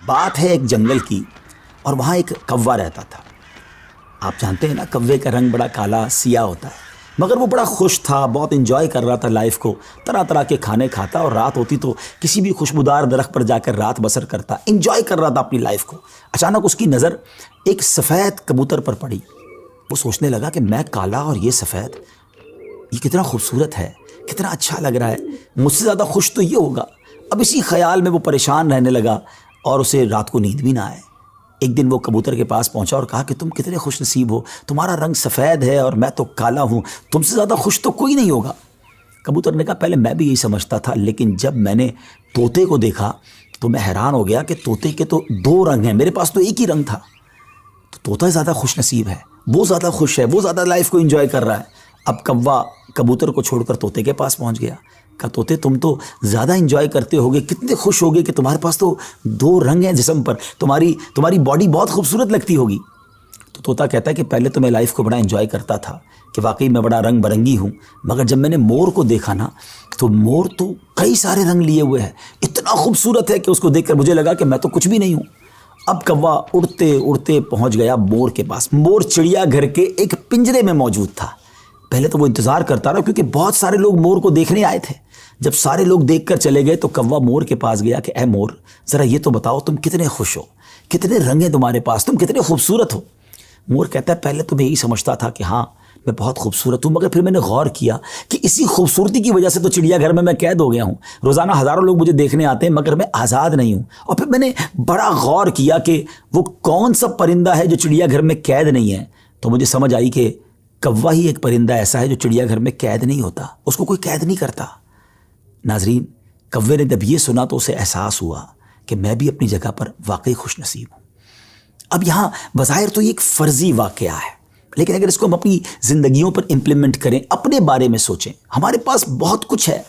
بات ہے ایک جنگل کی، اور وہاں ایک کوا رہتا تھا۔ آپ جانتے ہیں نا، کوے کا رنگ بڑا کالا سیاہ ہوتا ہے، مگر وہ بڑا خوش تھا، بہت انجوائے کر رہا تھا لائف کو، طرح طرح کے کھانے کھاتا، اور رات ہوتی تو کسی بھی خوشبودار درخت پر جا کر رات بسر کرتا، انجوائے کر رہا تھا اپنی لائف کو۔ اچانک اس کی نظر ایک سفید کبوتر پر پڑی۔ وہ سوچنے لگا کہ میں کالا اور یہ سفید، یہ کتنا خوبصورت ہے، کتنا اچھا لگ رہا ہے، مجھ سے زیادہ خوش تو یہ ہوگا۔ اب اسی خیال میں وہ پریشان رہنے لگا اور اسے رات کو نیند بھی نہ آئے۔ ایک دن وہ کبوتر کے پاس پہنچا اور کہا کہ تم کتنے خوش نصیب ہو، تمہارا رنگ سفید ہے اور میں تو کالا ہوں، تم سے زیادہ خوش تو کوئی نہیں ہوگا۔ کبوتر نے کہا پہلے میں بھی یہی سمجھتا تھا، لیکن جب میں نے طوطے کو دیکھا تو میں حیران ہو گیا کہ طوطے کے تو دو رنگ ہیں، میرے پاس تو ایک ہی رنگ تھا۔ تو طوطا زیادہ خوش نصیب ہے، وہ زیادہ خوش ہے، وہ زیادہ لائف کو انجوائے کر رہا ہے۔ اب کوا کبوتر کو چھوڑ کر طوطے کے پاس پہنچ گیا۔ کہا طوطے تم تو زیادہ انجوائے کرتے ہوگے، کتنے خوش ہوگے کہ تمہارے پاس تو دو رنگ ہیں جسم پر، تمہاری باڈی بہت خوبصورت لگتی ہوگی۔ تو طوطا کہتا ہے کہ پہلے تو میں لائف کو بڑا انجوائے کرتا تھا کہ واقعی میں بڑا رنگ برنگی ہوں، مگر جب میں نے مور کو دیکھا نا تو مور تو کئی سارے رنگ لیے ہوئے ہے، اتنا خوبصورت ہے کہ اس کو دیکھ کر مجھے لگا کہ میں تو کچھ بھی نہیں ہوں۔ اب کوا اڑتے اڑتے پہنچ گیا مور کے پاس۔ مور چڑیا گھر کے ایک پنجرے میں موجود تھا۔ پہلے تو وہ انتظار کرتا رہا کیونکہ بہت سارے لوگ مور کو دیکھنے آئے تھے۔ جب سارے لوگ دیکھ کر چلے گئے تو کوا مور کے پاس گیا کہ اے مور، ذرا یہ تو بتاؤ تم کتنے خوش ہو، کتنے رنگ ہیں تمہارے پاس، تم کتنے خوبصورت ہو۔ مور کہتا ہے پہلے تو میں یہی سمجھتا تھا کہ ہاں میں بہت خوبصورت ہوں، مگر پھر میں نے غور کیا کہ اسی خوبصورتی کی وجہ سے تو چڑیا گھر میں قید ہو گیا ہوں، روزانہ ہزاروں لوگ مجھے دیکھنے آتے ہیں مگر میں آزاد نہیں ہوں۔ اور پھر میں نے بڑا غور کیا کہ وہ کون سا پرندہ ہے جو چڑیا گھر میں قید نہیں ہے، تو مجھے سمجھ آئی کہ کوا ہی ایک پرندہ ایسا ہے جو چڑیا گھر میں قید نہیں ہوتا، اس کو کوئی قید نہیں کرتا۔ ناظرین، کوے نے جب یہ سنا تو اسے احساس ہوا کہ میں بھی اپنی جگہ پر واقعی خوش نصیب ہوں۔ اب یہاں بظاہر تو یہ ایک فرضی واقعہ ہے، لیکن اگر اس کو ہم اپنی زندگیوں پر امپلیمنٹ کریں، اپنے بارے میں سوچیں، ہمارے پاس بہت کچھ ہے،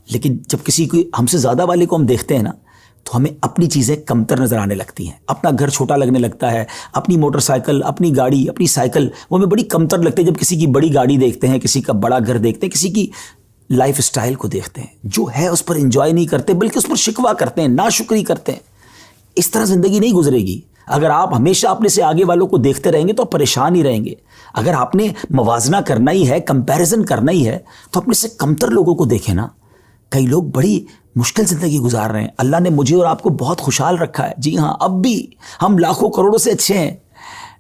لیکن جب کسی کو ہم سے زیادہ والے کو ہم دیکھتے ہیں نا تو ہمیں اپنی چیزیں کمتر نظر آنے لگتی ہیں، اپنا گھر چھوٹا لگنے لگتا ہے، اپنی موٹر سائیکل، اپنی گاڑی، اپنی سائیکل وہ ہمیں بڑی کمتر لگتی ہے جب کسی کی بڑی گاڑی دیکھتے ہیں، کسی کا بڑا گھر دیکھتے ہیں، کسی کی لائف سٹائل کو دیکھتے ہیں، جو ہے اس پر انجوائے نہیں کرتے بلکہ اس پر شکوہ کرتے ہیں، ناشکری کرتے ہیں۔ اس طرح زندگی نہیں گزرے گی۔ اگر آپ ہمیشہ اپنے سے آگے والوں کو دیکھتے رہیں گے تو آپ پریشان ہی رہیں گے۔ اگر آپ نے موازنہ کرنا ہی ہے، کمپیریزن کرنا ہی ہے، تو اپنے سے کمتر لوگوں کو دیکھیں نا۔ کئی لوگ بڑی مشکل زندگی گزار رہے ہیں، اللہ نے مجھے اور آپ کو بہت خوشحال رکھا ہے، جی ہاں اب بھی ہم لاکھوں کروڑوں سے اچھے ہیں،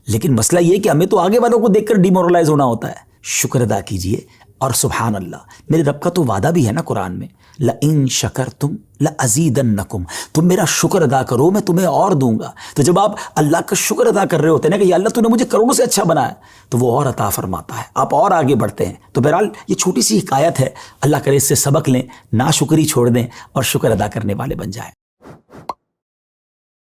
لیکن مسئلہ یہ کہ ہمیں تو آگے والوں کو دیکھ کر ڈیمورلائز ہونا ہوتا ہے۔ شکر ادا کیجئے، اور سبحان اللہ، میرے رب کا تو وعدہ بھی ہے نا قرآن میں، لَإِن شَكَرْتُمْ لَأَزِيدَنَّكُمْ، تم میرا شکر ادا کرو میں تمہیں اور دوں گا۔ تو جب آپ اللہ کا شکر ادا کر رہے ہوتے ہیں نا کہ یا اللہ تو نے مجھے کروڑوں سے اچھا بنایا، تو وہ اور عطا فرماتا ہے، آپ اور آگے بڑھتے ہیں۔ تو بہرحال یہ چھوٹی سی حکایت ہے، اللہ کرے اس سے سبق لیں، ناشکری چھوڑ دیں اور شکر ادا کرنے والے بن جائیں۔